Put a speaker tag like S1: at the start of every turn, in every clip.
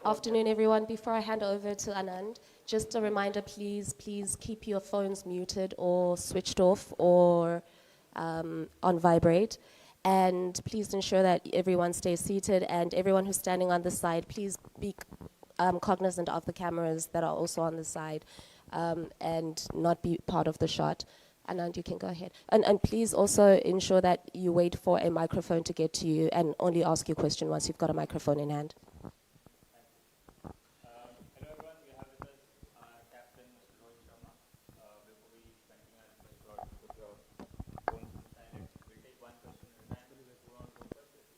S1: Afternoon, everyone. Before I hand over to Anand, just a reminder, please keep your phones muted or switched off or on vibrate. And please ensure that everyone stays seated, and everyone who's standing on the side, please be cognizant of the cameras that are also on the side and not be part of the shot. Anand, you can go ahead. And please also ensure that you wait for a microphone to get to you and only ask your question once you've got a microphone in hand.
S2: Hello everyone, we have with us our captain, Mr. Rohit Sharma. Before we continue, I'll request Rohit to put your phones silent. We'll take one question at a time. Who wants to go first?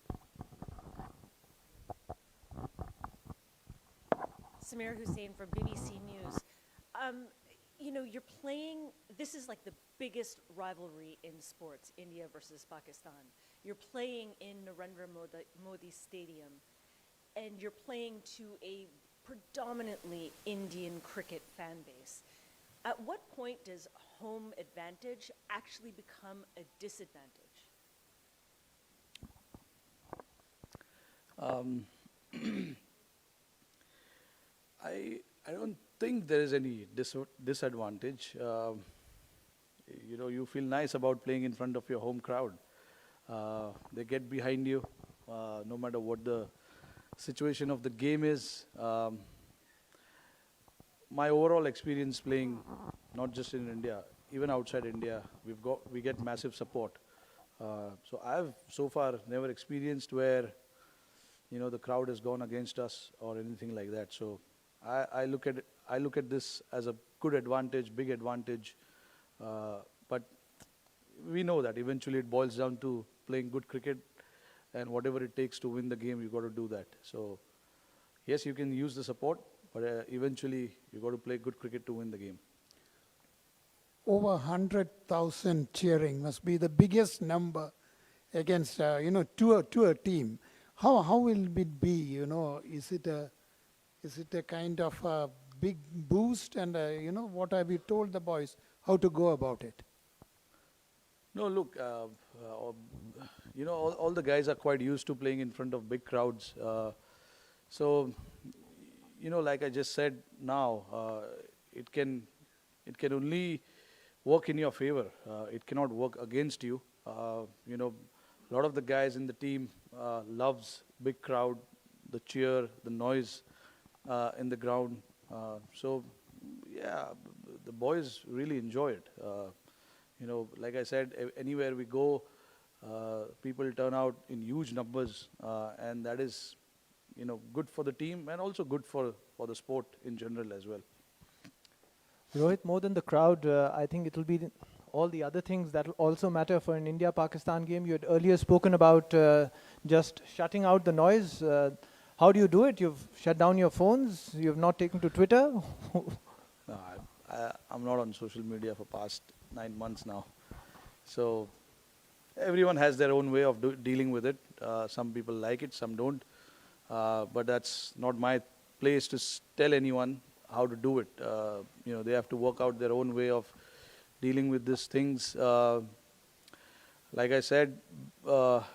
S3: Samir Hussain from BBC News. You know, you're playing, this is like the biggest rivalry in sports, India versus Pakistan. You're playing in Narendra Modi Stadium, and you're playing to a predominantly Indian cricket fan base. At what point does home advantage actually become a disadvantage?
S4: I don't think there is any disadvantage. You know, you feel nice about playing in front of your home crowd. They get behind you, no matter what the situation of the game is. My overall experience playing, not just in India, even outside India, we get massive support. So I've so far never experienced where, you know, the crowd has gone against us or anything like that. So I look at this as a good advantage, big advantage. But we know that eventually it boils down to playing good cricket, and whatever it takes to win the game, you got to do that. So yes, you can use the support, but eventually you got to play good cricket to win the game.
S5: Over 100,000 cheering must be the biggest number against, to a team. How will it be? You know, is it a kind of a big boost? And what have you told the boys how to go about it?
S4: No, look, you know, all the guys are quite used to playing in front of big crowds. So, you know, like I just said now, it can only work in your favor. It cannot work against you. You know, a lot of the guys in the team loves big crowd, the cheer, the noise in the ground. So, yeah, the boys really enjoy it. You know, like I said, anywhere we go, people turn out in huge numbers, and that is, you know, good for the team and also good for the sport in general as well.
S6: Rohit, more than the crowd, I think it will be all the other things that will also matter for an India-Pakistan game. You had earlier spoken about just shutting out the noise. How do you do it? You've shut down your phones? You've not taken to Twitter?
S4: No, I'm not on social media for past 9 months now. So everyone has their own way of dealing with it. Some people like it, some don't. But that's not my place to tell anyone how to do it. You know, they have to work out their own way of dealing with these things. Like I said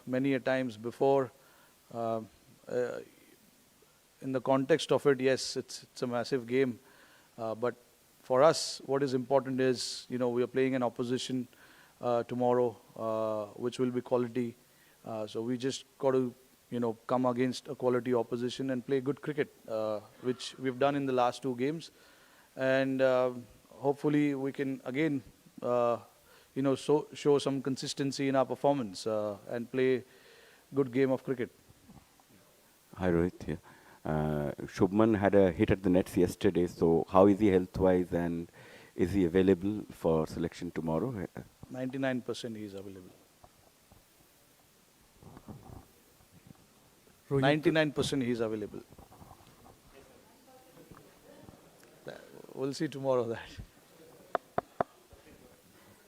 S4: many a times before, in the context of it, yes, it's a massive game. But for us, what is important is, you know, we are playing an opposition tomorrow, which will be quality. So we just got to, you know, come against a quality opposition and play good cricket, which we've done in the last 2 games. And hopefully we can again, you know, show some consistency in our performance and play good game of cricket.
S7: Hi Rohit here. Shubman had a hit at the nets yesterday, so how is he health-wise and is he available for selection tomorrow?
S4: 99% he is available.
S8: Rohit,
S4: 99% he is available. We'll see tomorrow that.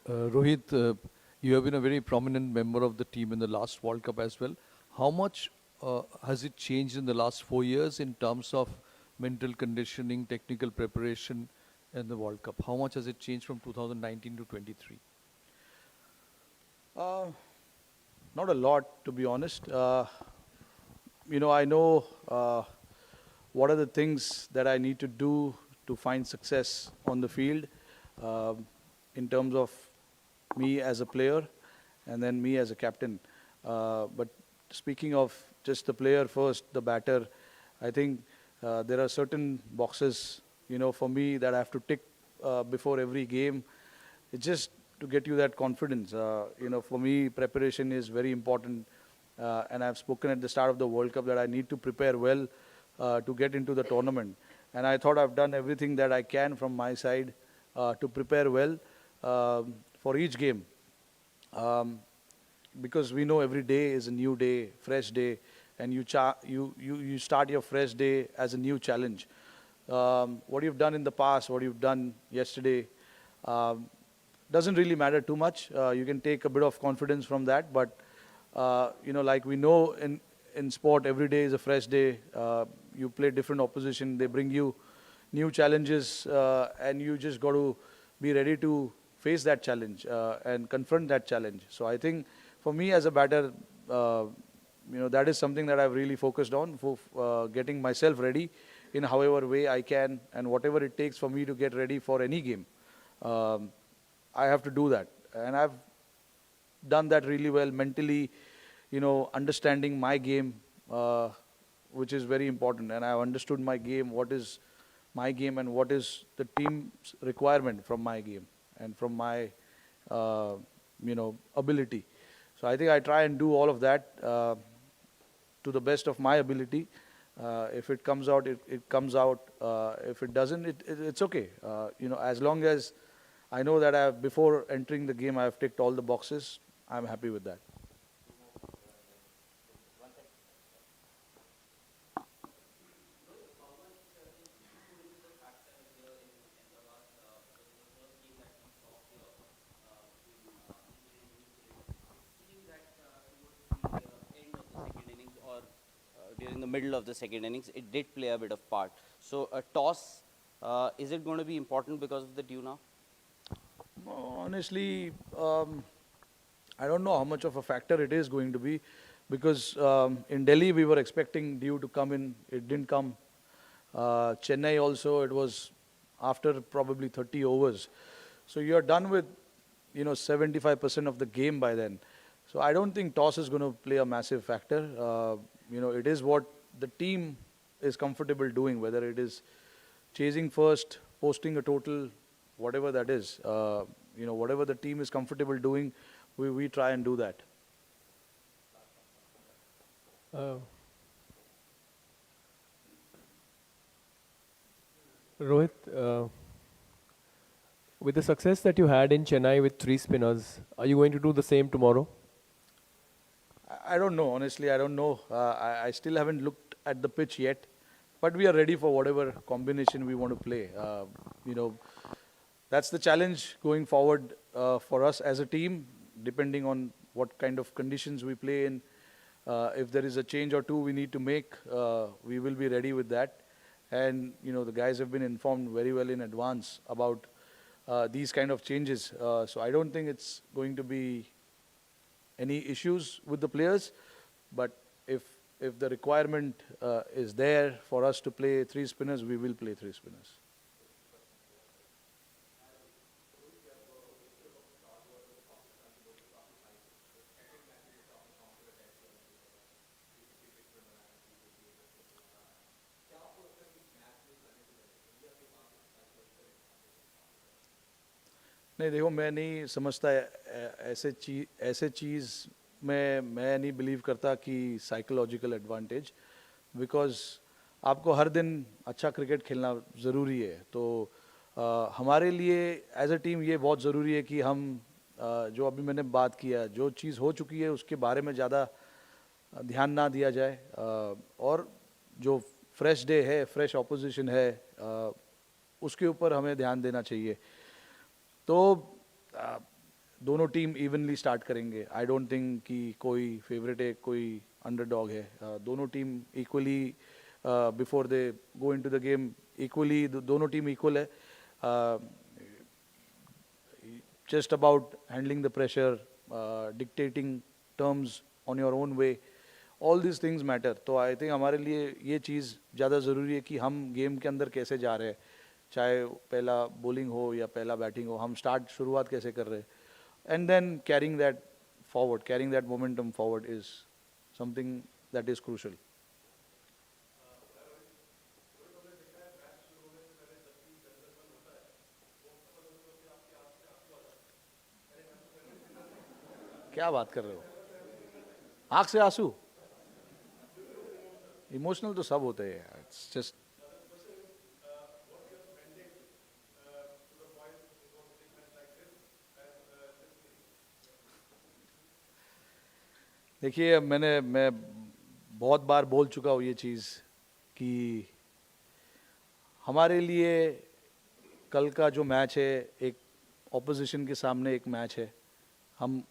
S8: Rohit, you have been a very prominent member of the team in the last World Cup as well. How much has it changed in the last 4 years in terms of mental conditioning, technical preparation in the World Cup? How much has it changed from 2019 to 23?
S4: Not a lot, to be honest. You know, I know what are the things that I need to do to find success on the field, in terms of me as a player and then me as a captain. But speaking of just the player first, the batter, I think there are certain boxes, for me that I have to tick before every game. It's just to get you that confidence. For me, preparation is very important. And I've spoken at the start of the World Cup that I need to prepare well to get into the tournament. And I thought I've done everything that I can from my side to prepare well for each game. Because we know every day is a new day, fresh day, and you start your fresh day as a new challenge. What you've done in the past, what you've done yesterday, doesn't really matter too much. You can take a bit of confidence from that, but like we know in sport, every day is a fresh day. You play different opposition, they bring you new challenges, and you just got to be ready to face that challenge and confront that challenge. So I think for me as a batter, that is something that I've really focused on, for getting myself ready in however way I can, and whatever it takes for me to get ready for any game. I have to do that, and I've done that really well mentally, understanding my game, which is very important, and I've understood my game, what is my game and what is the team's requirement from my game and from my ability. So I think I try and do all of that to the best of my ability. If it comes out, it comes out. If it doesn't, it's okay. As long as I know that before entering the game, I have ticked all the boxes, I'm happy with that.
S9: During the middle of the second innings, it did play a bit of part. So a toss, is it going to be important because of the dew now?
S4: Honestly, I don't know how much of a factor it is going to be, because in Delhi we were expecting dew to come in, it didn't come. Chennai also, it was after probably 30 overs. So you're done with 75% of the game by then. So I don't think toss is going to play a massive factor. It is what the team is comfortable doing, whether it is chasing first, posting a total, whatever that is. Whatever the team is comfortable doing, we try and do that.
S10: Rohit, with the success that you had in Chennai with 3 spinners, are you going to do the same tomorrow?
S4: I don't know, honestly, I don't know. I still haven't looked at the pitch yet, but we are ready for whatever combination we want to play. That's the challenge going forward for us as a team, depending on what kind of conditions we play in. If there is a change or two we need to make, we will be ready with that. And, the guys have been informed very well in advance about these kind of changes. So I don't think it's going to be any issues with the players, but if the requirement is there for us to play 3 spinners, we will play 3 spinners. नहीं देखो, मैं नहीं समझता ऐसे चीज़ में मैं नहीं believe करता कि साइकोलॉजिकल एडवांटेज, बिकॉज आपको हर दिन अच्छा क्रिकेट खेलना ज़रूरी है. तो हमारे लिए एज अ टीम ये बहुत ज़रूरी है कि हम जो अभी मैंने बात किया, जो चीज़ हो चुकी है उसके बारे में ज़्यादा ध्यान ना दिया जाए, और जो फ्रेश डे है, फ्रेश ऑपोजिशन है, उसके ऊपर हमें ध्यान देना चाहिए. तो दोनों टीम इवनली स्टार्ट करेंगे. आई डोंट थिंक कि कोई फेवरेट है, कोई अंडरडॉग है. दोनों team equally before they go into the game, equally दोनों टीम इक्वल है. Just about handling the pressure, dictating terms on your own way, all this things matter. तो I think हमारे लिए ये चीज़ ज़्यादा ज़रूरी है कि हम गेम के अंदर कैसे जा रहे हैं, चाहे पहला बॉलिंग हो या पहला बैटिंग हो, हम शुरुआत कैसे कर रहे हैं. And then carrying that forward, carrying that momentum forward is something that is crucial. क्या बात कर रहे हो? आंख से आंसू? इमोशनल तो सब होते हैं. इट्स जस्ट देखिए, मैं बहुत बार बोल चुका हूँ ये चीज़ कि हमारे लिए कल का जो मैच है एक ऑपोजिशन के सामने एक मैच है. हम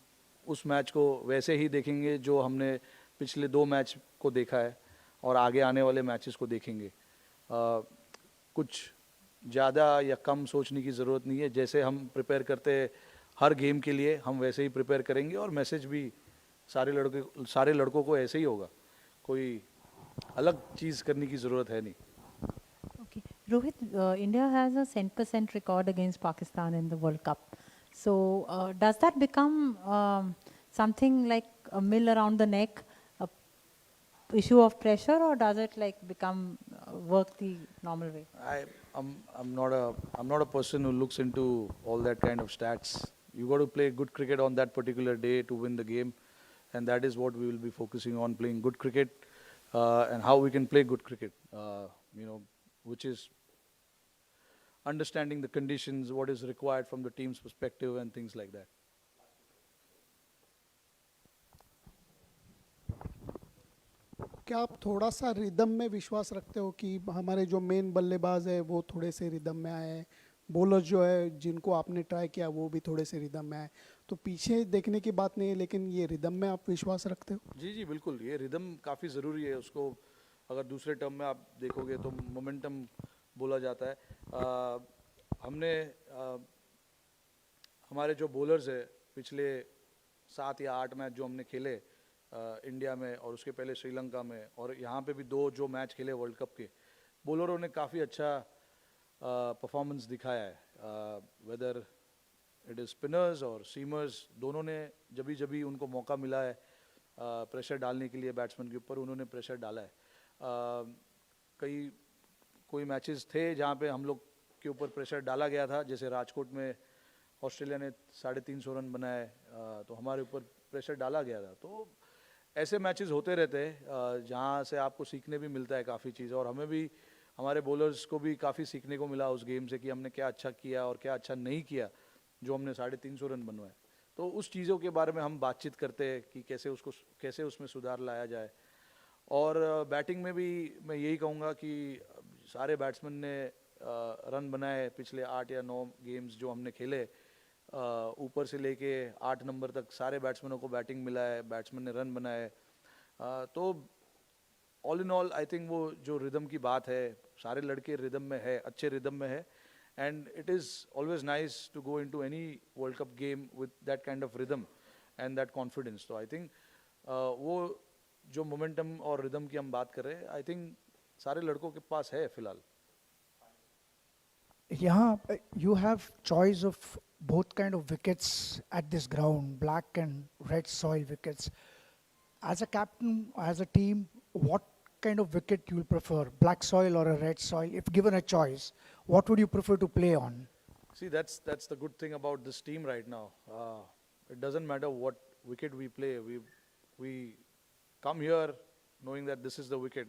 S4: उस मैच को वैसे ही देखेंगे जो हमने पिछले 2 मैच को देखा है और आगे आने वाले मैचेस को देखेंगे. कुछ ज़्यादा या कम सोचने की ज़रूरत नहीं है. जैसे हम प्रिपेयर करते हैं हर गेम के लिए, हम वैसे ही प्रिपेयर करेंगे और मैसेज भी सारे लड़कों को ऐसे ही होगा. कोई अलग चीज़ करने की ज़रूरत है नहीं.
S11: Okay. Rohit, India has a 100% record against Pakistan in the World Cup. So, does that become something like a mill around the neck, a issue of pressure, or does it like become work the normal way?
S4: I'm not a person who looks into all that kind of stats. You got to play good cricket on that particular day to win the game, and that is what we will be focusing on: playing good cricket and how we can play good cricket. Which is understanding the conditions, what is required from the team's perspective, and things like that.
S12: क्या आप थोड़ा सा rhythm में विश्वास रखते हो कि हमारे जो मेन बल्लेबाज है वो थोड़े से रिदम में आए हैं, बॉलर जो है जिनको आपने ट्राई किया वो भी थोड़े से रिदम में आए, तो पीछे देखने की बात नहीं है लेकिन ये रिदम में आप विश्वास रखते हो?
S4: जी बिल्कुल. ये रिदम काफ़ी ज़रूरी है. उसको अगर दूसरे टर्म में आप देखोगे तो मोमेंटम बोला जाता है. हमारे जो बॉलर्स है पिछले 7 या 8 मैच जो हमने खेले इंडिया में और उसके पहले श्रीलंका में और यहाँ पे भी 2 जो मैच खेले वर्ल्ड कप के, बॉलरों ने काफ़ी अच्छा परफॉर्मेंस दिखाया है. वेदर इट इज़ स्पिनर्स और सीमर्स, दोनों ने जब उनको मौका मिला है प्रेशर डालने के लिए बैट्समैन के ऊपर, उन्होंने प्रेशर डाला है. कोई मैचेस थे जहाँ पे हम लोग के ऊपर प्रेशर डाला गया था, जैसे राजकोट में ऑस्ट्रेलिया ने 350 रन बनाए, तो हमारे ऊपर प्रेशर डाला गया था. तो ऐसे मैचेस होते रहते हैं जहाँ से आपको सीखने भी मिलता है काफ़ी चीज़, और हमें भी, हमारे बॉलर्स को भी काफ़ी सीखने को मिला उस गेम से कि हमने क्या अच्छा किया और क्या अच्छा नहीं किया जो हमने 350 रन बनवाए. तो उस चीज़ों के बारे में हम बातचीत करते हैं कि कैसे उसमें सुधार लाया जाए. और बैटिंग में भी मैं यही कहूँगा कि सारे बैट्समैन ने रन बनाए पिछले 8 या 9 गेम्स जो हमने खेले, ऊपर से लेके 8 नंबर तक सारे बैट्समैनों को बैटिंग मिला है, बैट्समैन ने रन बनाए. तो all in all I think वो जो रिदम की बात है, सारे लड़के रिदम में है, अच्छे रिदम में है, and it is always nice to go into any world cup game with that kind of rhythm and that confidence. तो आई थिंक वो जो मोमेंटम और रिदम की हम बात कर रहे हैं, आई थिंक सारे लड़कों के पास है फिलहाल.
S13: यहाँ you have choice of both kind of wickets at this ground, black and red soil wickets. As a captain, as a team, what kind of wicket you will prefer, black soil or a red soil? If given a choice, what would you prefer to play on?
S4: See, that's the good thing about this team right now. It doesn't matter what wicket we play. We come here knowing that this is the wicket.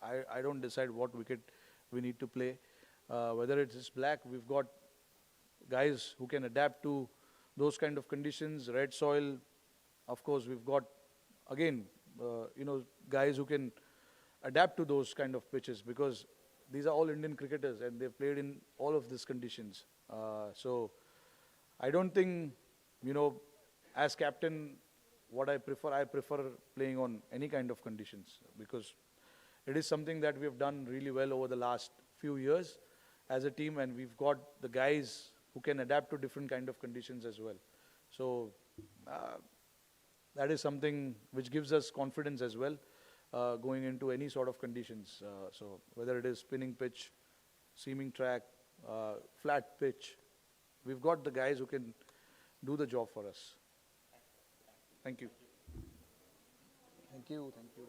S4: I don't decide what wicket we need to play. Whether it is black, we've got guys who can adapt to those kind of conditions. Red soil, of course, we've got again, guys who can adapt to those kind of pitches, because these are all Indian cricketers and they've played in all of these conditions. So I don't think, as captain, what I prefer playing on any kind of conditions, because it is something that we have done really well over the last few years as a team, and we've got the guys who can adapt to different kind of conditions as well. So that is something which gives us confidence as well, going into any sort of conditions. So whether it is spinning pitch, seaming track, flat pitch, we've got the guys who can do the job for us. Thank you. Thank you. Thank you.